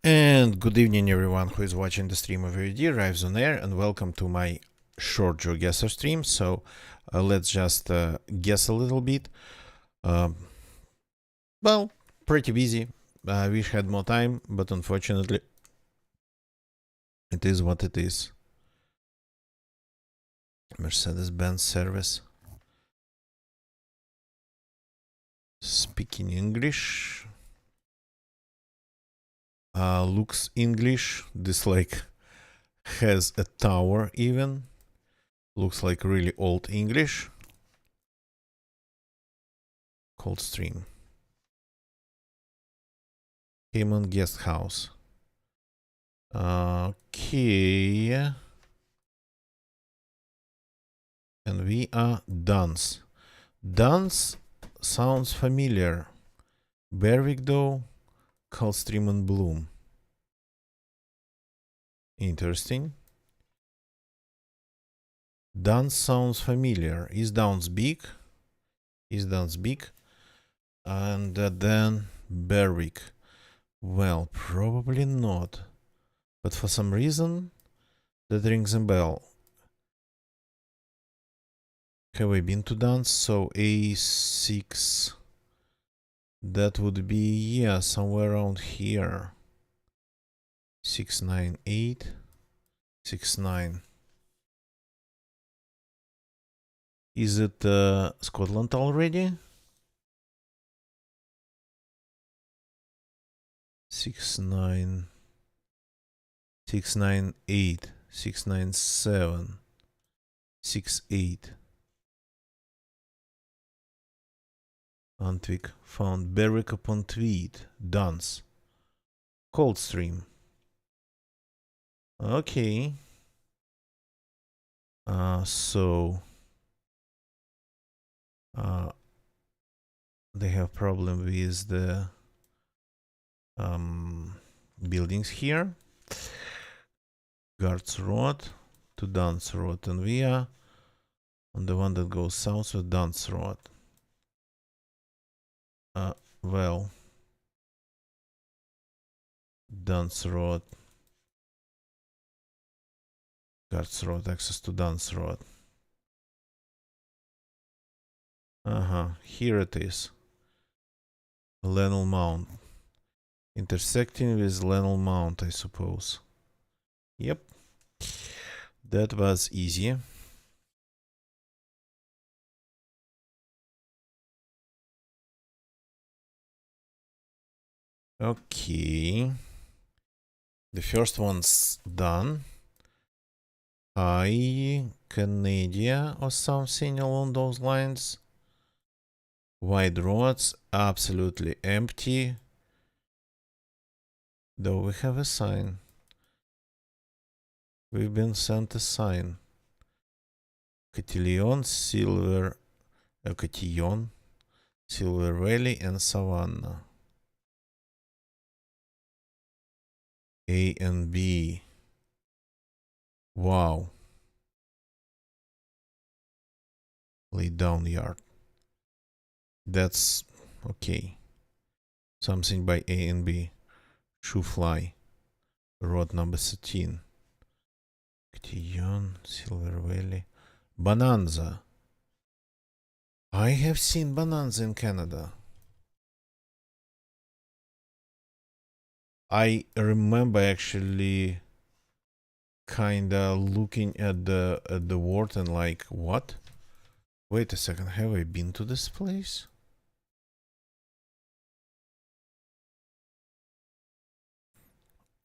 And good evening, everyone who is watching the stream of VOD, Rives on Air, and welcome to my short GeoGuessr stream. So let's just guess a little bit. Uh, well, pretty busy. I wish I had more time, but unfortunately, it is what it is. Mercedes-Benz service. Speaking English. Looks English. This like has a tower even. Looks like really old English. Cold stream. Cayman guest house. Okay. And we are dance. Dance sounds familiar. Berwick though, Coldstream and Bloom. Interesting. Dance sounds familiar. Is Downs big? Is Dance big? And then Berwick. Well, probably not. But for some reason, that rings a bell. Have I been to Dance? So A6. That would be, yeah, somewhere around here. 698. 69. Is it Scotland already? 69, 698, 697, 68. Antwick found Berwick upon Tweed, Dance, Coldstream. Okay. So they have problem with the buildings here. Guards Road to Dance Road, and we are on the one that goes south with Dance Road. Well, Dance Road, Guards Road, access to Dance Road. Here it is. Lennell Mount. Intersecting with Lennell Mount, I suppose. Yep. That was easy. Okay. The first one's done. Canada or something along those lines. Wide roads, absolutely empty. Though we have a sign. We've been sent a sign. Cotillion, Silver Valley, and Savannah. A and B. Wow. Lay down yard. That's okay. Something by A and B. Shoe fly. Road number 13. Cotillion, Silver Valley. Bonanza. I have seen Bonanza in Canada. I remember actually kinda looking at the word and like, what? Wait a second, have I been to this place?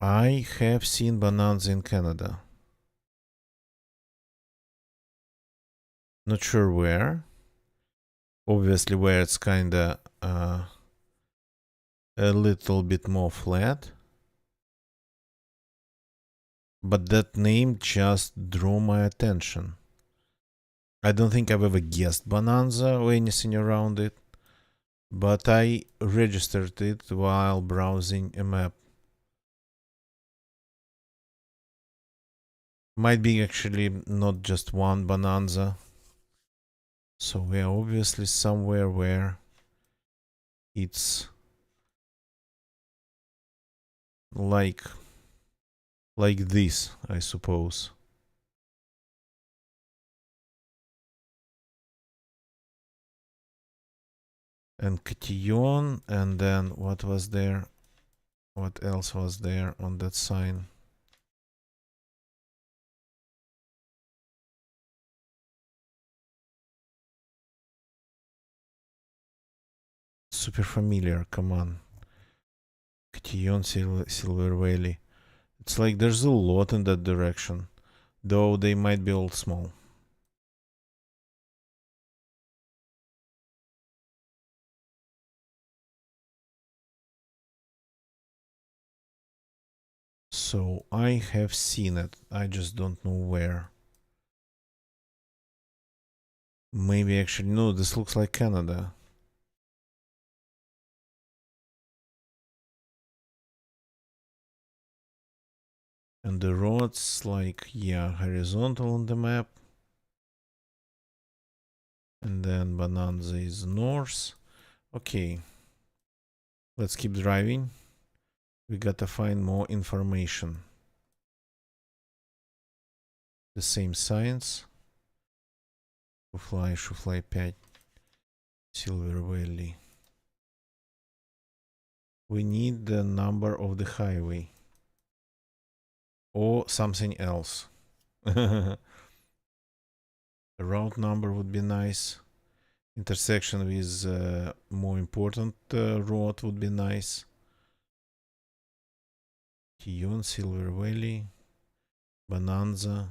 I have seen Bonanza in Canada. Not sure where. Obviously where it's kinda a little bit more flat. But that name just drew my attention. I don't think I've ever guessed Bonanza or anything around it, but I registered it while browsing a map. Might be actually not just one Bonanza. So we are obviously somewhere where it's like this, I suppose. And cation, and then what was there? What else was there on that sign? Super familiar, come on. Cation, Silver Valley. It's like there's a lot in that direction, though they might be all small. So I have seen it, I just don't know where. Maybe actually, no, this looks like Canada. And the roads, like, yeah, horizontal on the map. And then Bonanza is north. Okay. Let's keep driving. We gotta find more information. The same signs. Шуфлай 5. Silver Valley. We need the number of the highway. Or something else. A route number would be nice. Intersection with more important road would be nice. Kion, Silver Valley, Bonanza.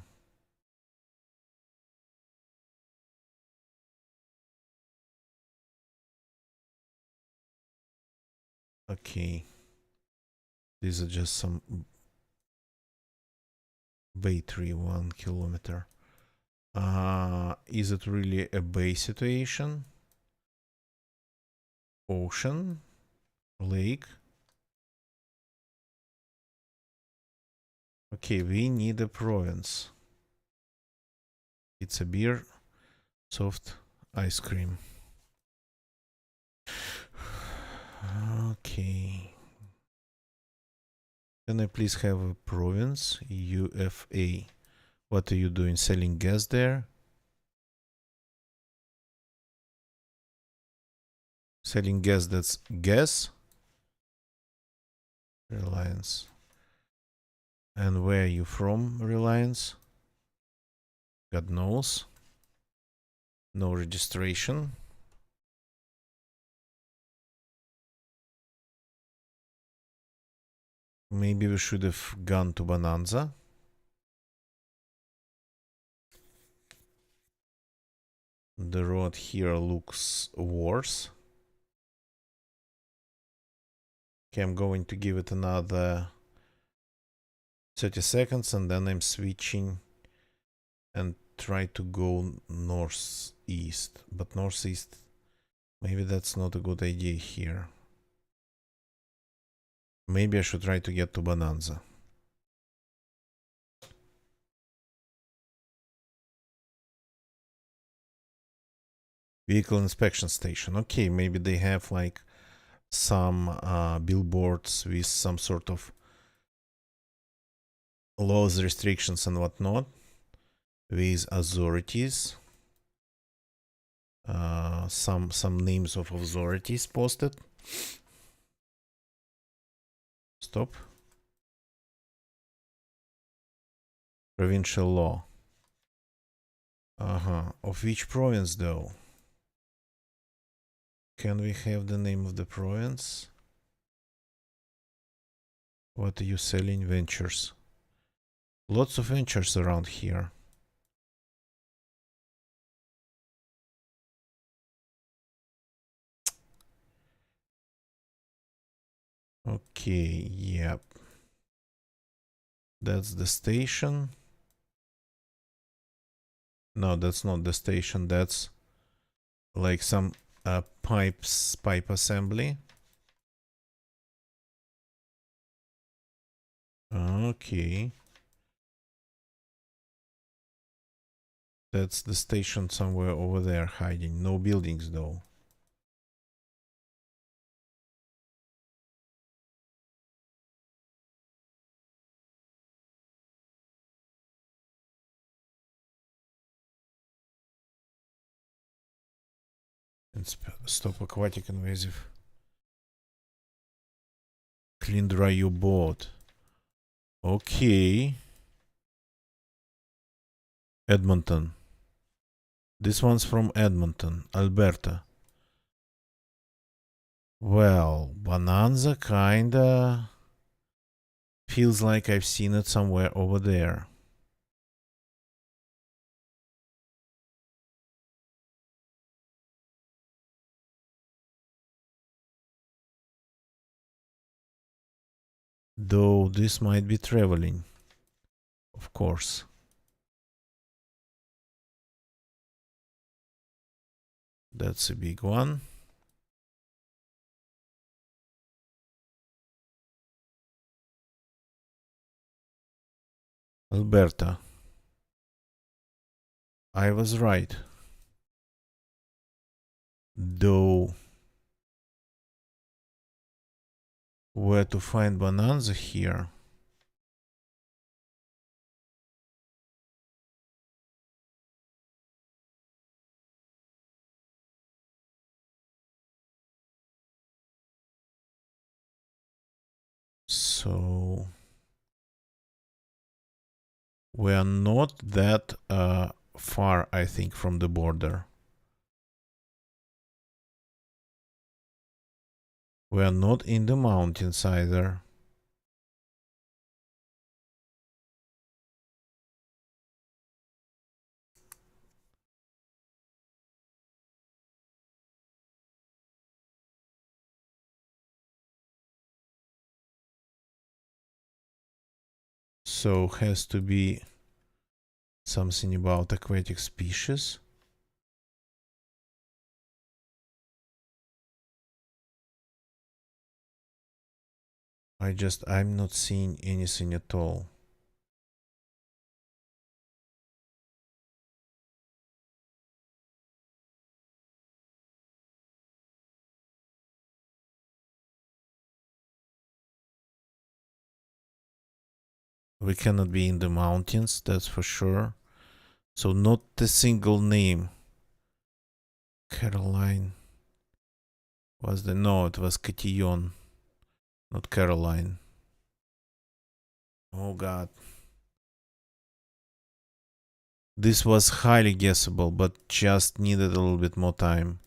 Okay. These are just some bay tree, 1 kilometer. Is it really a bay situation? Ocean? Lake? Okay, we need a province. It's a beer, soft ice cream. Okay. Can I please have a province? UFA. What are you doing? Selling gas there? Selling gas, that's gas? Reliance. And where are you from, Reliance? God knows. No registration. Maybe we should have gone to Bonanza. The road here looks worse. Okay, I'm going to give it another 30 seconds and then I'm switching and try to go northeast. But northeast, maybe that's not a good idea here. Maybe I should try to get to Bonanza. Vehicle inspection station. Okay, maybe they have like some billboards with some sort of laws, restrictions, and whatnot with authorities. Some names of authorities posted. Stop. Provincial law. Of which province though? Can we have the name of the province? What are you selling? Ventures. Lots of ventures around here. Okay, yep. That's the station. No, that's not the station. That's like some pipe assembly. Okay. That's the station somewhere over there hiding. No buildings though. Stop aquatic invasive. Clean dry your boat. Okay. Edmonton. This one's from Edmonton, Alberta. Well, Bonanza kinda feels like I've seen it somewhere over there. Though this might be traveling, of course. That's a big one. Alberta. I was right. Though, where to find Bonanza here? So, we are not that far, I think, from the border. We are not in the mountains either. So has to be something about aquatic species. I'm not seeing anything at all. We cannot be in the mountains, that's for sure. So not a single name. Caroline was the no, it was Cotillon, not Caroline. Oh god. This was highly guessable, but just needed a little bit more time.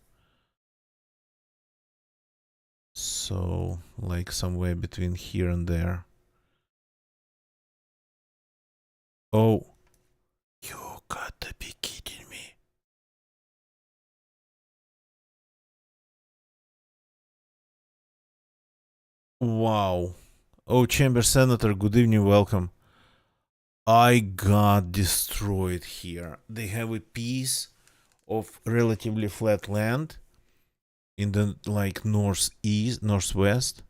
So, like somewhere between here and there. Oh, you gotta be kidding me. Wow. Oh, Chamber Senator, good evening, welcome. I got destroyed here. They have a piece of relatively flat land in the like northwest.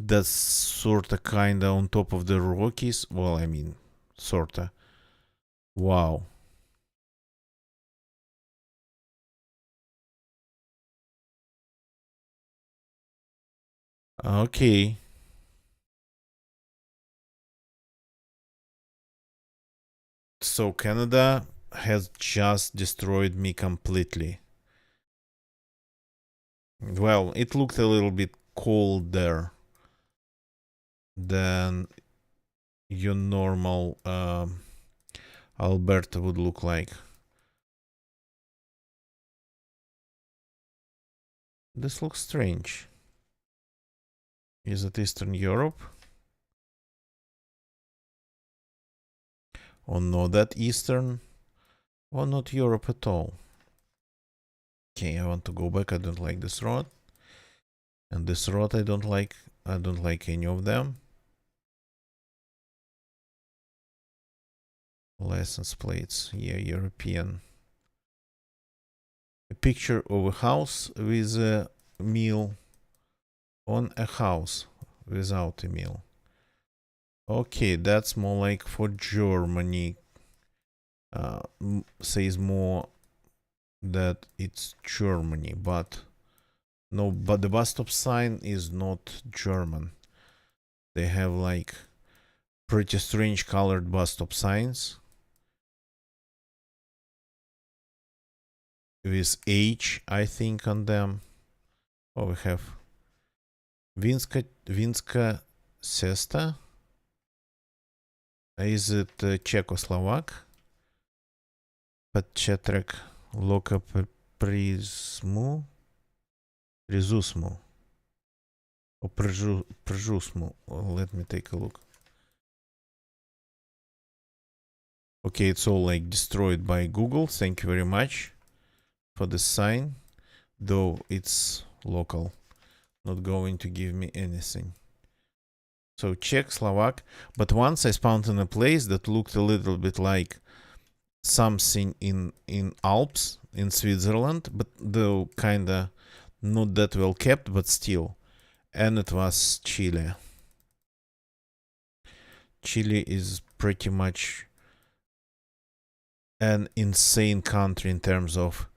That's sorta kinda on top of the Rockies. Well, I mean, sorta. Wow. Okay. So Canada has just destroyed me completely. Well, it looked a little bit colder than your normal Alberta would look like. This looks strange. Is it Eastern Europe? Or not that Eastern? Or not Europe at all? Okay, I want to go back. I don't like this road. And this road I don't like. I don't like any of them. License plates. Yeah, European. A picture of a house with a meal on a house without a meal. Okay, that's more like for Germany. Says more that it's Germany, but no, but the bus stop sign is not German. They have like pretty strange colored bus stop signs. with H, I think, on them. Oh, we have Vinska Cesta. Is it Czechoslovak? Подчетрек Лока Призму? Призусmu. Or Przusmu. Let me take a look. Okay, it's all like destroyed by Google. Thank you very much for the sign. Though it's local. Not going to give me anything. So Czech, Slovak. But once I found in a place that looked a little bit like something in Alps in Switzerland, but though kinda not that well kept, but still. And it was Chile. Chile is pretty much an insane country in terms of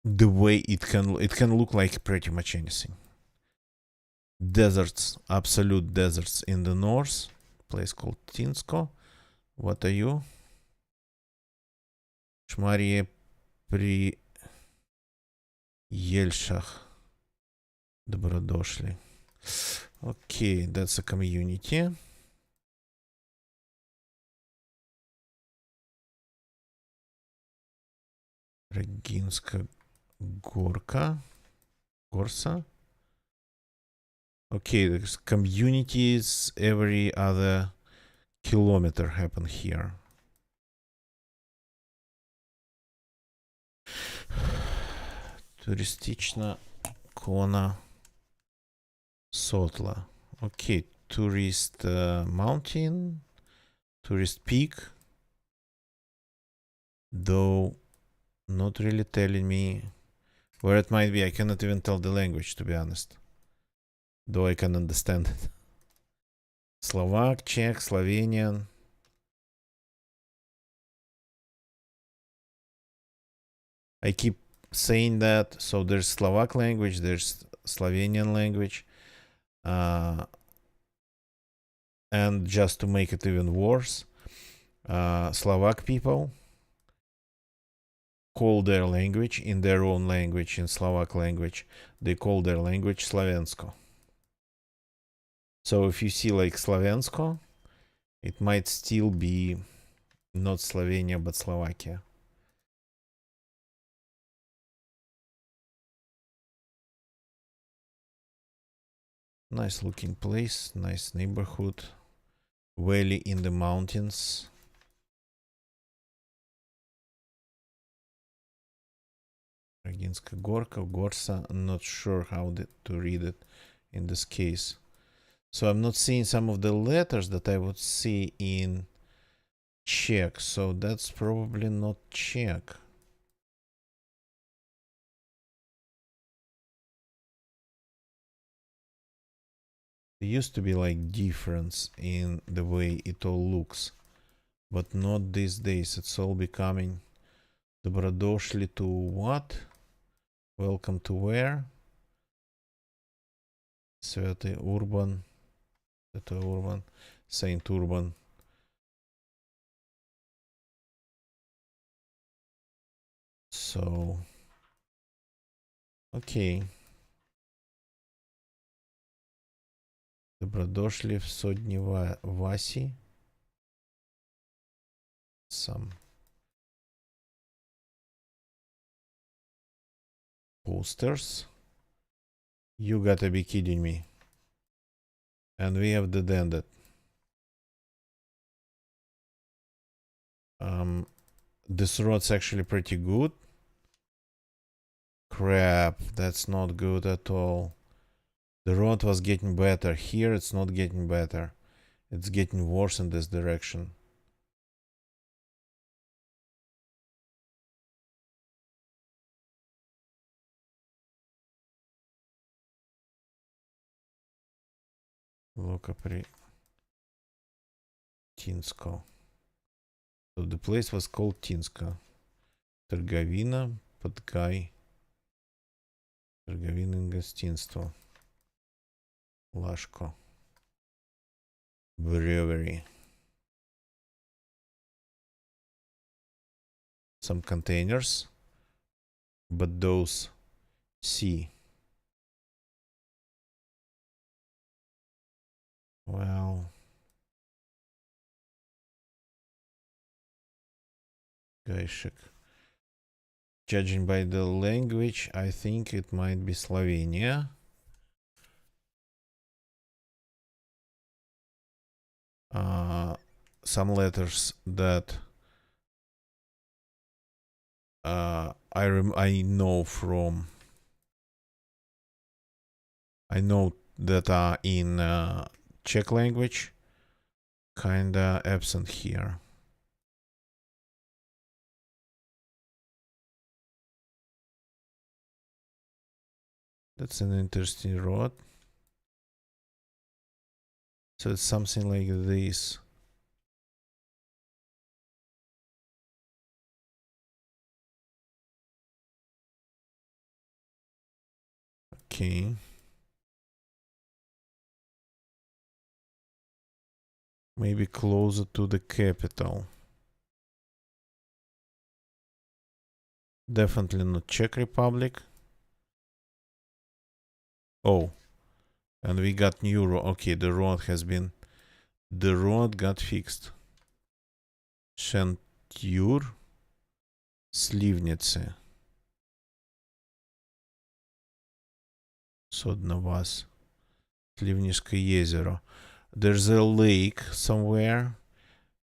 the way it can look like pretty much anything. Deserts, absolute deserts in the north. Place called Tinsko. What are you? Шмарье при Ельшах. Добродошли. Okay, that's a community. Регинска Горка. Горса. Okay, there's communities every other kilometer happen here. Туристична Кона Sotla. Okay, tourist mountain, tourist peak. Though not really telling me where it might be. I cannot even tell the language, to be honest. Though I can understand it. Slovak, Czech, Slovenian. I keep saying that. So there's Slovak language, there's Slovenian language. And just to make it even worse, Slovak people call their language in their own language, in Slovak language, they call their language Slovensko. So if you see like Slovensko, it might still be not Slovenia but Slovakia. Nice looking place, nice neighborhood, valley in the mountains. Регинска Горка, Горса, I'm not sure how to read it in this case. So I'm not seeing some of the letters that I would see in Czech, so that's probably not Czech. There used to be like difference in the way it all looks, but not these days. It's all becoming Добродошли to what? Welcome to where? Святый Urban. Святой Urban. Saint Urban. So, okay. Добродошли в сотни Васи. Some posters. You gotta be kidding me. And we have the ended. This road's actually pretty good. Crap, that's not good at all. The road was getting better. Here it's not getting better. It's getting worse in this direction. Look при Tinsko. So the place was called Tinsko. Торговина, Подгай. Торговинное гостинство. Лашко. Brewery. some containers, but those C. Well, Gaishik. Judging by the language, I think it might be Slovenia. Some letters that I know from. I know that are in Czech language, kinda absent here. That's an interesting road. So it's something like this. Okay. Maybe closer to the capital. Definitely not Czech Republic. Oh. And we got new road. Okay, the road got fixed. Шентюр, Sливницы. Содновас. Sливническое езеро. There's a lake somewhere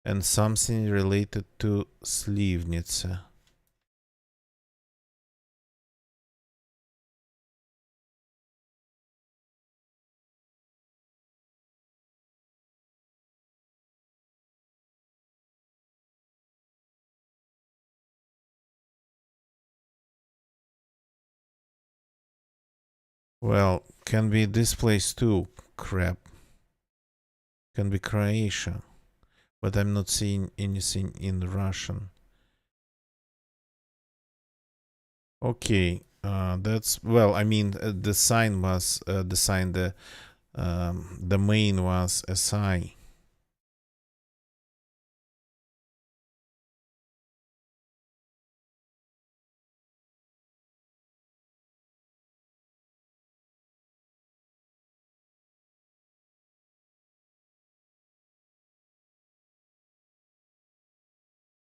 and something related to Sливница. Well, can be this place too. Crap. Can be Croatia. But I'm not seeing anything in Russian. Okay. That's well. I mean, the sign was the main was SI.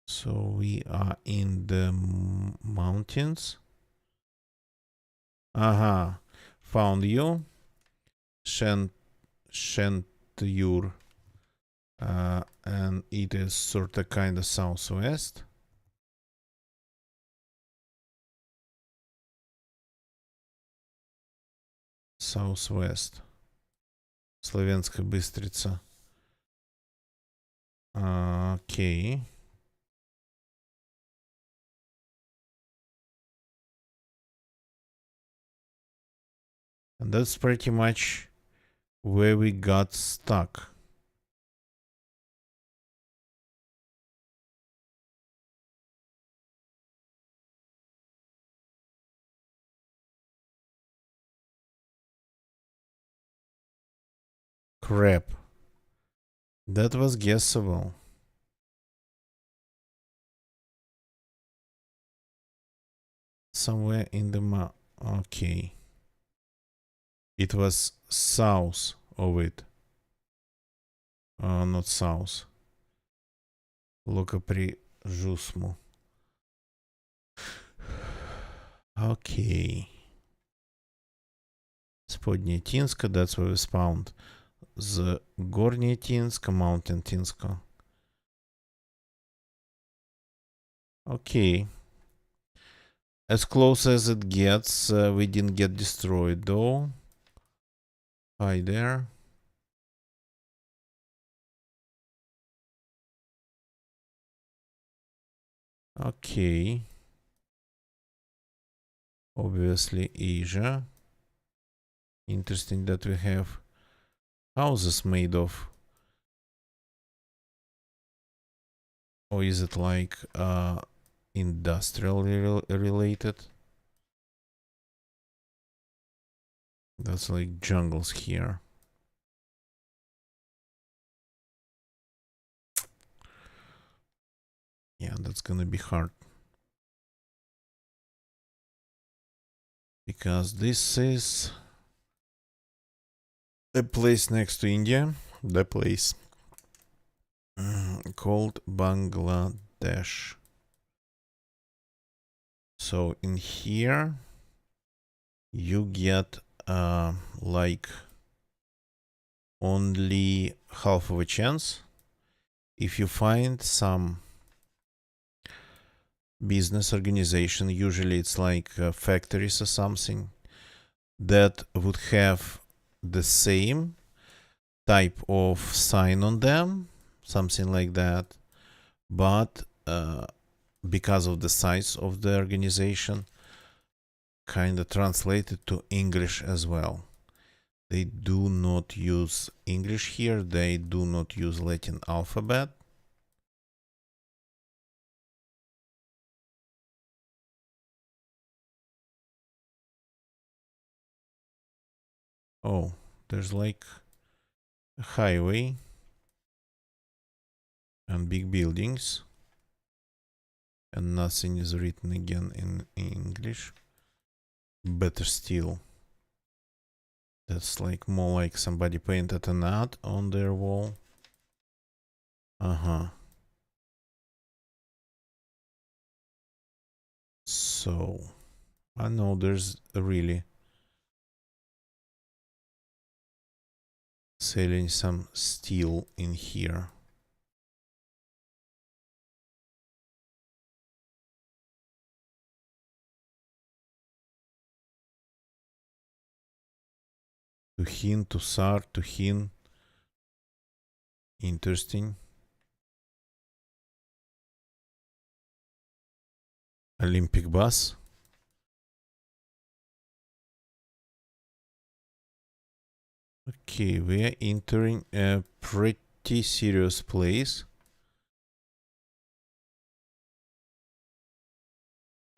So we are in the mountains. Aha, found you. Shentjur. And it is sort of kind of southwest. Southwest. Славянская Быстрица. Okay. And that's pretty much where we got stuck. Crap. That was guessable. Somewhere in the okay. It was south of it. Not south. Локопри Жусму. Okay. Spodnie Tinska, that's where we found the Горнее Tinska, Mountain Tinska. Okay. As close as it gets, we didn't get destroyed though. Hi there. Okay. Obviously Asia. Interesting that we have houses made of. Or is it like industrial related? That's like jungles here. Yeah, that's gonna be hard. because this is a place next to India, the place called Bangladesh. So in here you get like only half of a chance if you find some business organization, usually it's like factories or something, that would have the same type of sign on them, something like that, but because of the size of the organization, kind of translated to English as well. They do not use English here, they do not use Latin alphabet. Oh, there's like a highway and big buildings, and nothing is written again in English. Better still, that's like more like somebody painted an ad on their wall. So I know there's really selling some steel in here. Tuhin, Tusar, Tuhin. Interesting. Olympic bus. Okay, we are entering a pretty serious place.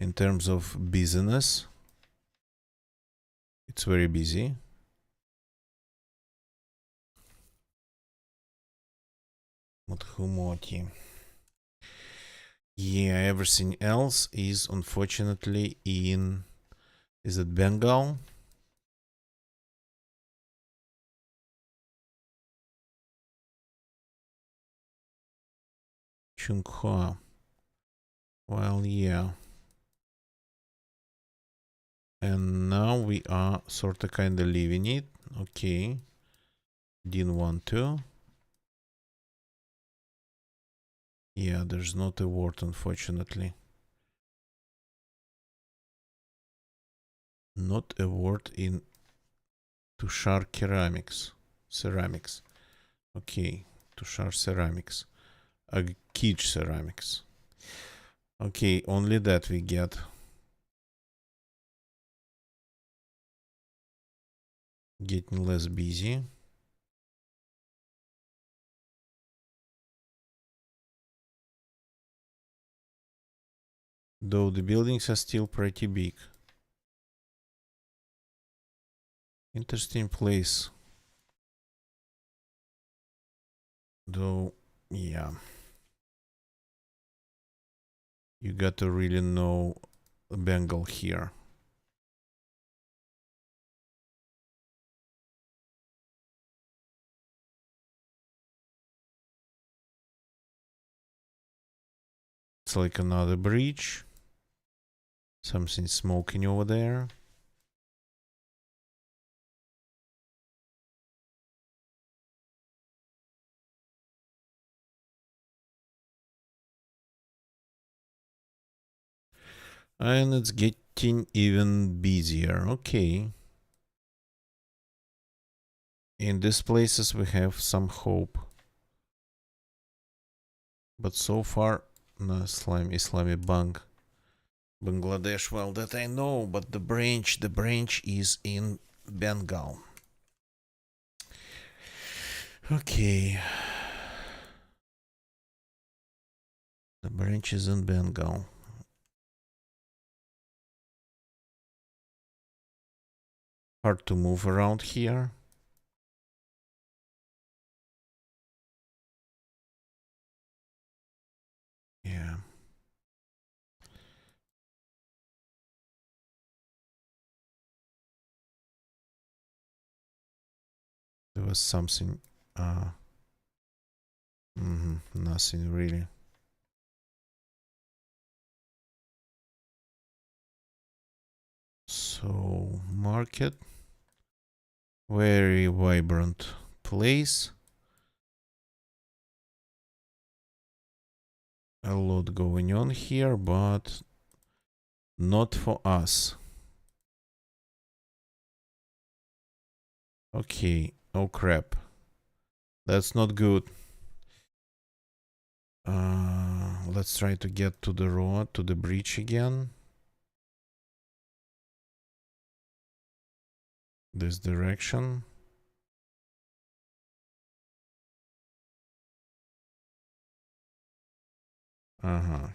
In terms of business, it's very busy. Madhumoti. Yeah, everything else is unfortunately in... Is it Bengal? Chunghua. Well, yeah. And now we are sort of kind of leaving it. Okay. Didn't want to. Yeah, there's not a word, unfortunately. Not a word in Tushar ceramics. Okay, Tushar ceramics. Kij ceramics. Okay, only that we get. Getting less busy. Though the buildings are still pretty big. Interesting place. Though, yeah. You got to really know Bengal here. It's like another bridge. Something smoking over there. And it's getting even busier. Okay. In these places we have some hope. But so far, no, Islamic Bank. Bangladesh, well, that I know, but the branch is in Bengal. Okay. The branch is in Bengal. Hard to move around here. Yeah. There was something. Nothing really. So, market. Very vibrant place. A lot going on here, but not for us. Okay. Oh crap. That's not good. Let's try to get to the road, to the bridge again. This direction.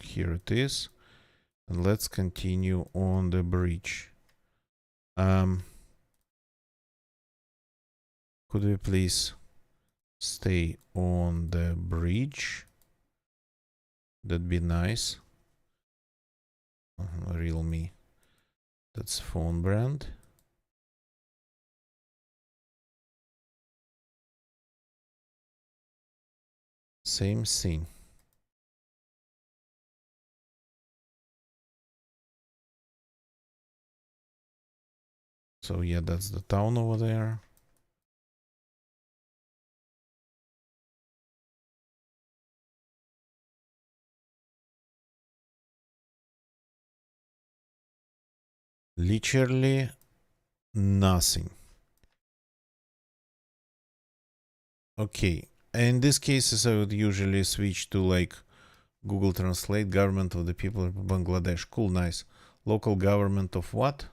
Here it is. And let's continue on the bridge. Could we please stay on the bridge? That'd be nice. Realme. That's phone brand. Same thing. So yeah, that's the town over there. Literally nothing. Okay. In these cases, I would usually switch to like Google Translate, government of the people of Bangladesh. Cool, nice. Local government of what?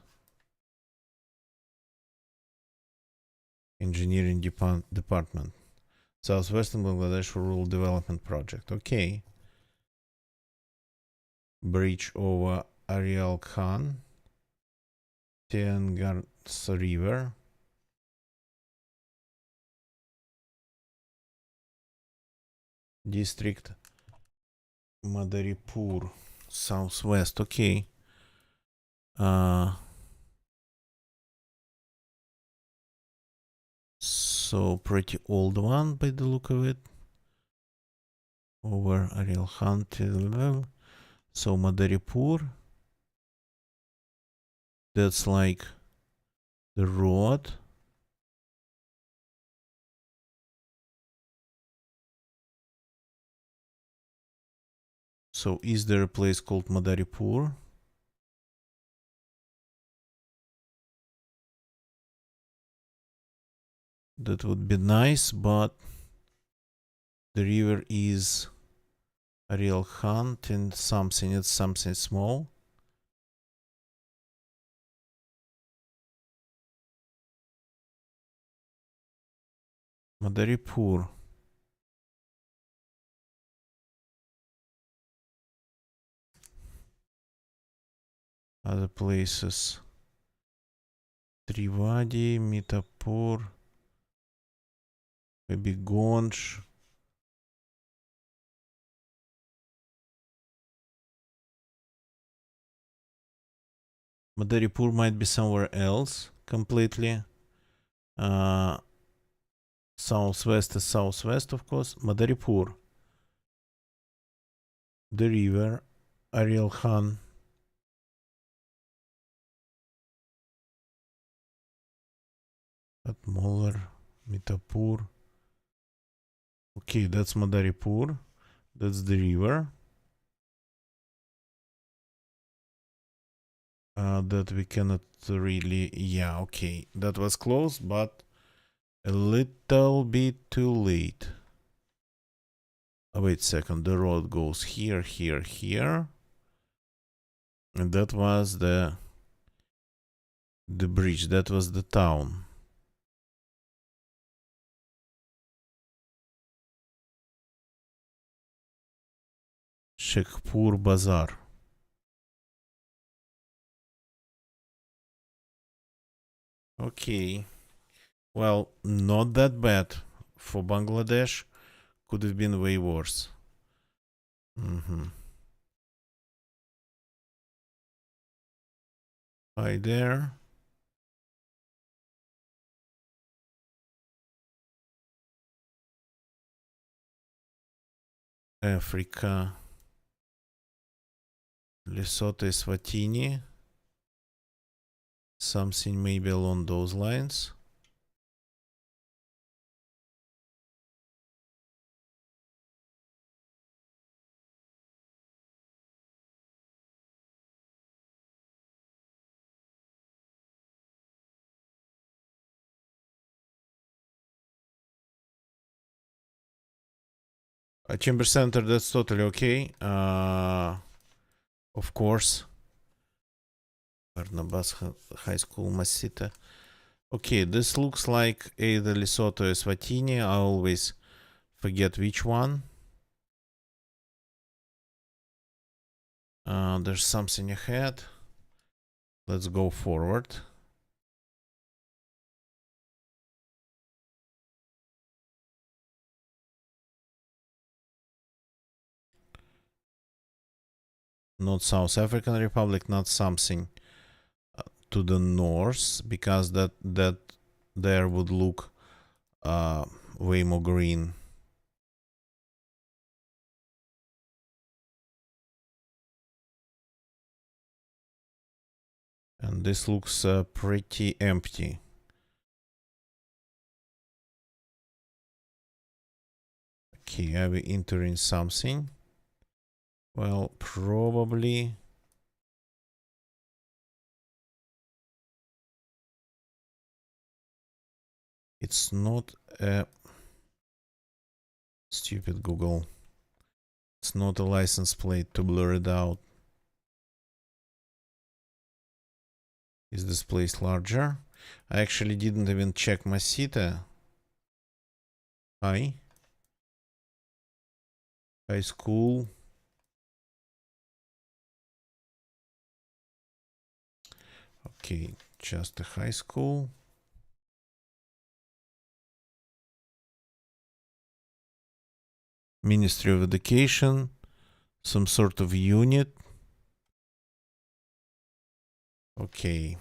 Engineering department. Southwestern Bangladesh Rural Development Project. Okay. Bridge over Arial Khan. Tiangars River. District Madaripur. Southwest. Okay. So pretty old one by the look of it. Over Arial Khan. So Madaripur. That's like the road. So is there a place called Madaripur? That would be nice, but the river is Arial Khan and something. It's something small. Madaripur. Other places. Trivadi, Mitapur, maybe Gonj. Madaripur might be somewhere else completely. Southwest is southwest, of course. Madaripur. The river. Arial Khan. Atmolar. Mitapur. Okay, that's Madaripur. That's the river. That we cannot really. Yeah, okay. That was close, but a little bit too late. Oh, wait a second. The road goes here, here, here. And that was the bridge. That was the town. Shekhpur Bazaar. Okay. Well, not that bad. For Bangladesh, could have been way worse. Hi there. Africa, Lesotho, Eswatini, something maybe along those lines. Chamber Center, that's totally okay. Of course. Barnabas High School, Masita. Okay, this looks like either Lesotho or Eswatini. I always forget which one. There's something ahead. Let's go forward. Not South African Republic, not something to the north, because that there would look way more green. And this looks pretty empty. Okay, are we entering something? Well, probably. It's not a stupid Google. It's not a license plate to blur it out. Is this place larger? I actually didn't even check Masita. High school. Okay, just a high school. Ministry of Education. Some sort of unit. Okay.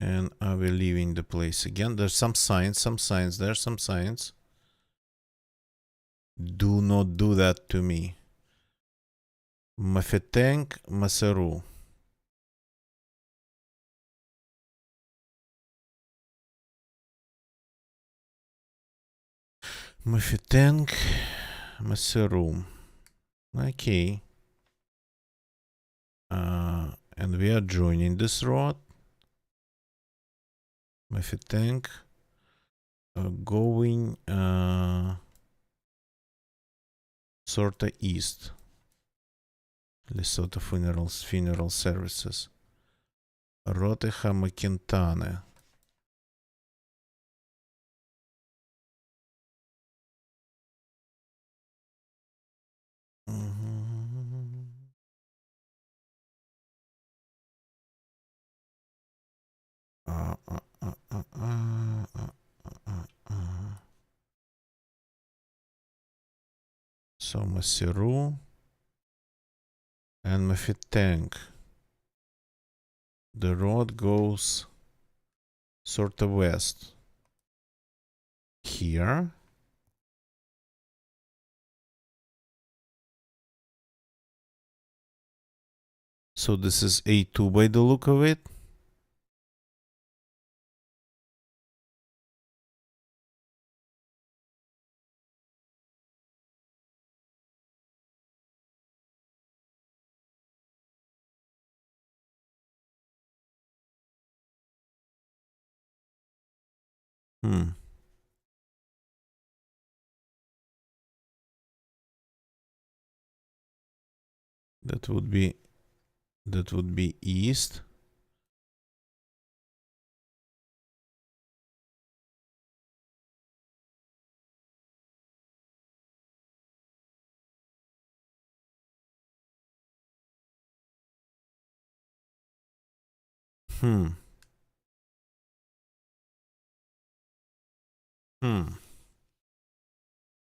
And are we leaving the place again? There's some signs, There's some signs. Do not do that to me. Mafeteng Maseru. Mafeteng Maseru. Okay. And we are joining this road. Mafeteng. Going sorta east. Lesotho funeral services. Roteha Makintane. So Maseru and Mafeteng. The road goes sort of west. Here. So this is A2 by the look of it. That would be east.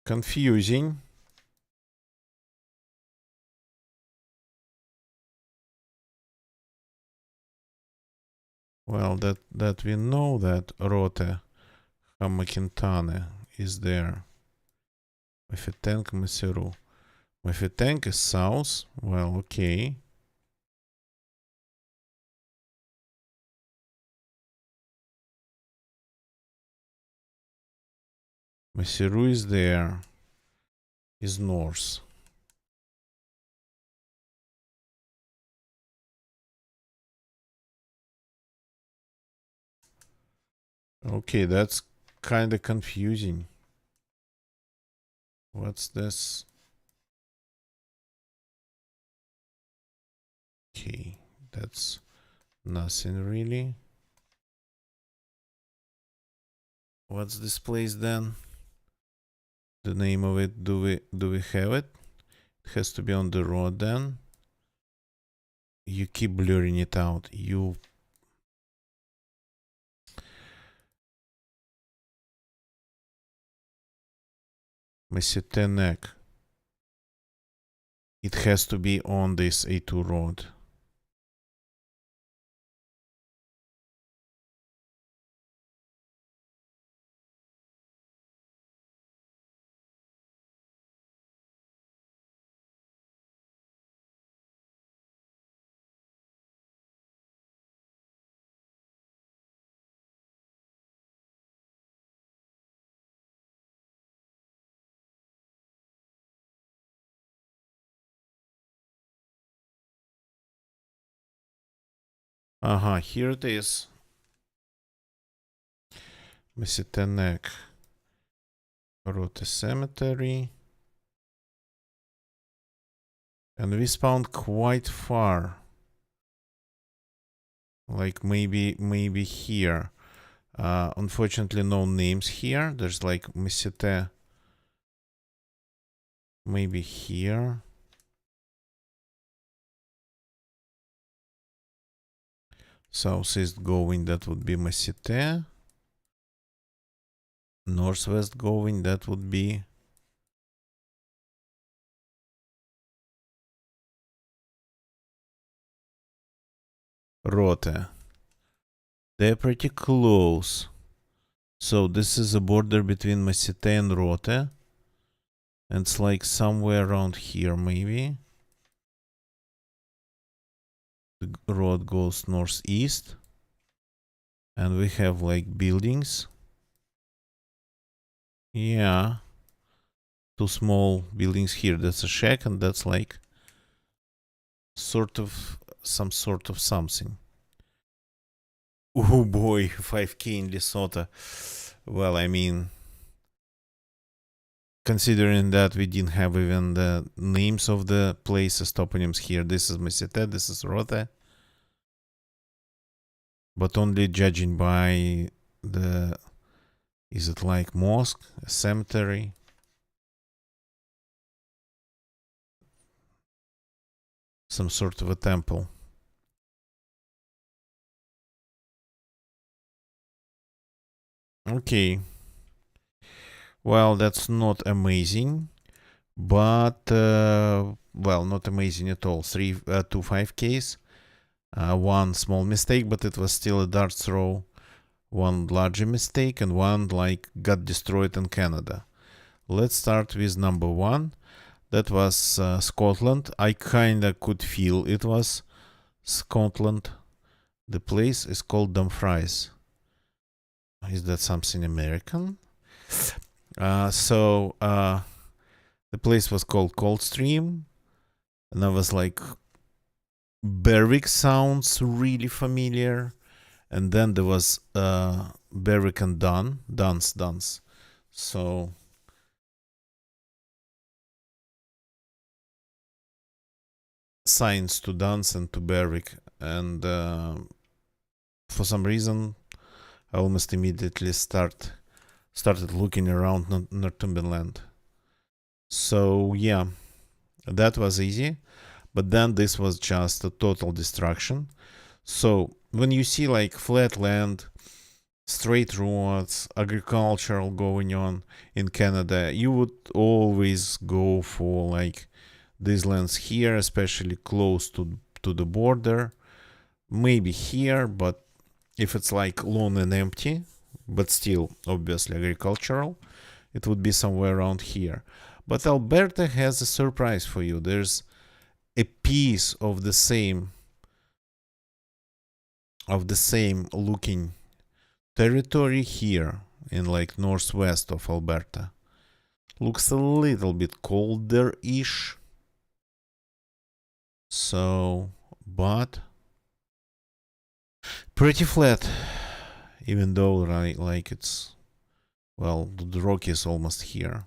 Confusing. Well, that we know that Rote Hamakintane is there. Mefitenk Meseru. Mefitenk is south. Well, okay. Meseru is there. Is north. Okay, that's kind of confusing. What's this? Okay, that's nothing really. What's this place then? The name of it, do we have it? It has to be on the road then. You keep blurring it out. You Mesitenek. It has to be on this A2 road. Here it is. Mesitenek. Rote Cemetery. And we spawned quite far. Like maybe here. Unfortunately, no names here. There's like Mesite. Maybe here. Southeast going, that would be Mesite. Northwest going, that would be Rote. They're pretty close. So this is a border between Mesite and Rote. And it's like somewhere around here, maybe. The road goes northeast. And we have like buildings. Yeah. Two small buildings here. That's a shack, and that's like some sort of something. Oh boy, 5K in Lesotho. Well, I mean, considering that we didn't have even the names of the places, toponyms here. This is Mesite, this is Rote. But only judging by the... Is it like mosque, a cemetery? Some sort of a temple. Okay. Well, that's not amazing. But, well, not amazing at all. 2 5Ks. One small mistake, but it was still a dart throw. One larger mistake, and one like got destroyed in Canada. Let's start with number one. That was Scotland. I kinda could feel it was Scotland. The place is called Dumfries. Is that something American? The place was called Coldstream, and I was like, Berwick sounds really familiar. And then there was Berwick and Duns. So signs to Duns and to Berwick, and for some reason I almost immediately started looking around Northumberland. So yeah, that was easy, but then this was just a total destruction. So when you see like flat land, straight roads, agricultural going on in Canada, you would always go for like these lands here, especially close to the border. Maybe here, but if it's like lone and empty, but still obviously agricultural, it would be somewhere around here. But Alberta has a surprise for you. There's a piece of the same looking territory here in like northwest of Alberta. Looks a little bit colder-ish. So, but pretty flat, even though like it's, well, the rock is almost here.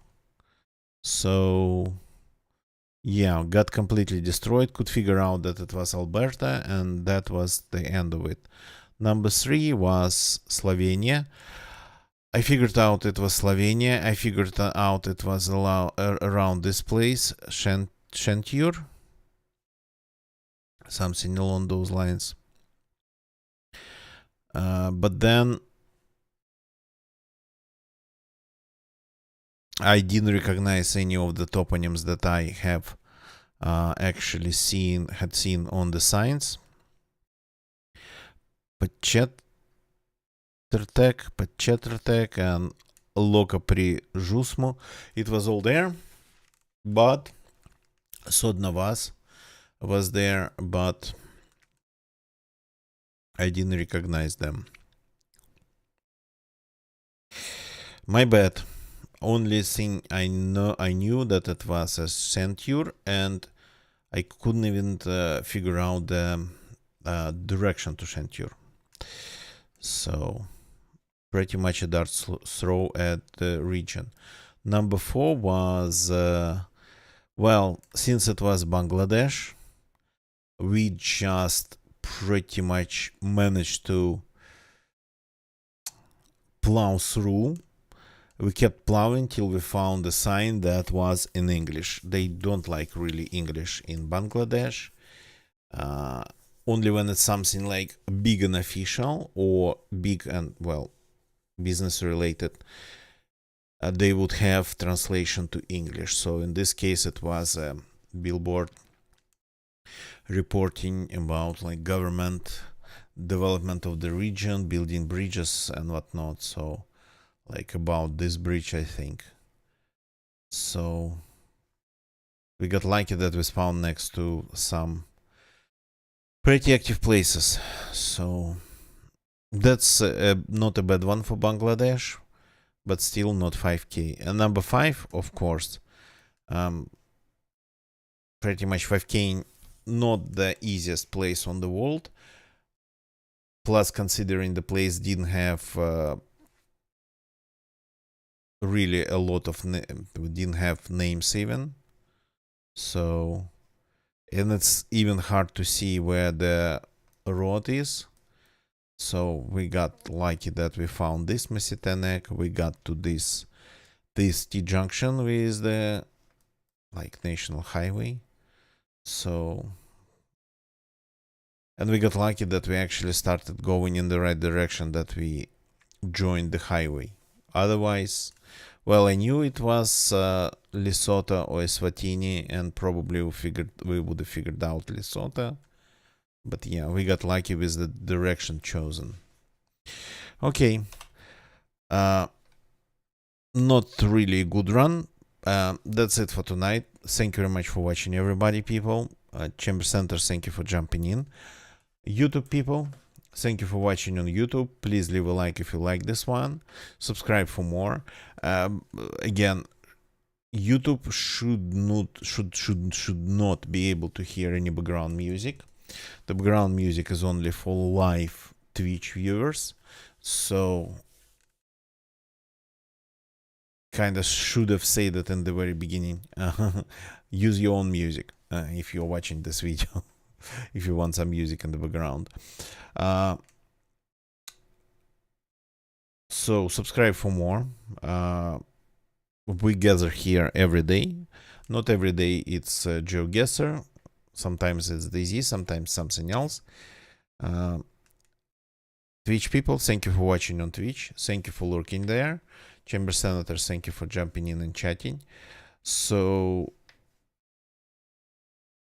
So yeah, got completely destroyed. Could figure out that it was Alberta, and that was the end of it. Number 3 was Slovenia. I figured out it was Slovenia. I figured out it was around this place, Shentur, something along those lines. But then I didn't recognize any of the toponyms that I have actually had seen on the signs. Печетртек, and Loka pri Žusmu. It was all there, but Sodnavas was there, but I didn't recognize them. My bad. Only thing I knew that it was a Centure, and I couldn't even figure out the direction to Centure. So pretty much a dart throw at the region. Number 4 was, well, since it was Bangladesh, we just pretty much managed to plow through. We kept plowing till we found a sign that was in English. They don't like really English in Bangladesh. Only when it's something like big and official or big and, well, business related, they would have translation to English. So in this case, it was a billboard reporting about like government development of the region, building bridges and whatnot. So like about this bridge, I think. So we got lucky that we spawned next to some pretty active places. So that's not a bad one for Bangladesh, but still not 5k. And number 5, of course, pretty much 5k, not the easiest place on the world. Plus, considering the place didn't have really a lot of didn't have names even. So, and it's even hard to see where the road is. So we got lucky that we found this Mesitenek. We got to this T junction with the like national highway. So, and we got lucky that we actually started going in the right direction, that we joined the highway. Otherwise, well, I knew it was Lesotho or Eswatini, and probably we would have figured out Lesotho. But yeah, we got lucky with the direction chosen. Okay. Not really a good run. That's it for tonight. Thank you very much for watching, everybody, people. Chamber Center, thank you for jumping in. YouTube people, thank you for watching on YouTube. Please leave a like if you like this one. Subscribe for more. Again, YouTube should not be able to hear any background music. The background music is only for live Twitch viewers. So kind of should have said that in the very beginning. Use your own music if you're watching this video. If you want some music in the background. So subscribe for more. We gather here every day. Not every day it's GeoGuessr. Sometimes it's DayZ, sometimes something else. Twitch people, thank you for watching on Twitch. Thank you for lurking there. Chamber Senator, thank you for jumping in and chatting. So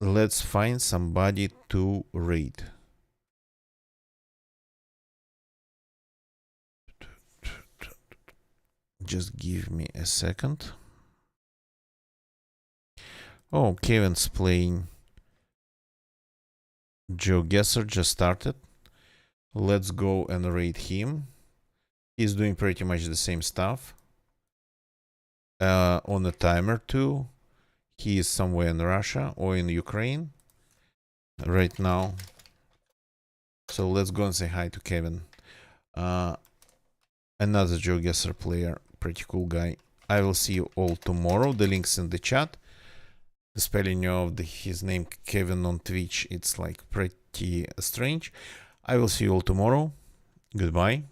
let's find somebody to raid. Just give me a second. Oh, Kevin's playing GeoGuessr, just started. Let's go and rate him. He's doing pretty much the same stuff. On a timer too. He is somewhere in Russia or in Ukraine right now. So let's go and say hi to Kevin. Another GeoGuessr player, pretty cool guy. I will see you all tomorrow. The link's in the chat. The spelling of his name Kevin on Twitch, it's like pretty strange. I will see you all tomorrow. Goodbye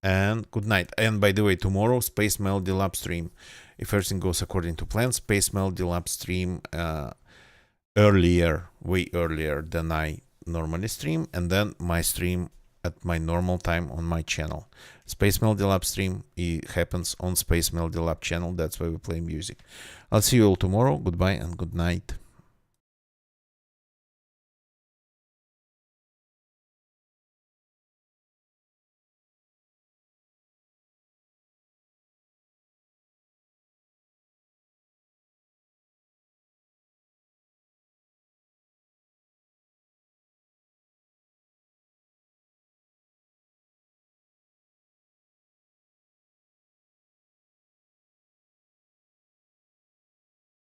and good night. And by the way, tomorrow Space Melody Lab stream. If everything goes according to plan, Space Melody Lab stream earlier, way earlier than I normally stream, and then my stream at my normal time on my channel. Space Melody Lab stream, it happens on Space Melody Lab channel. That's why we play music. I'll see you all tomorrow. Goodbye and good night.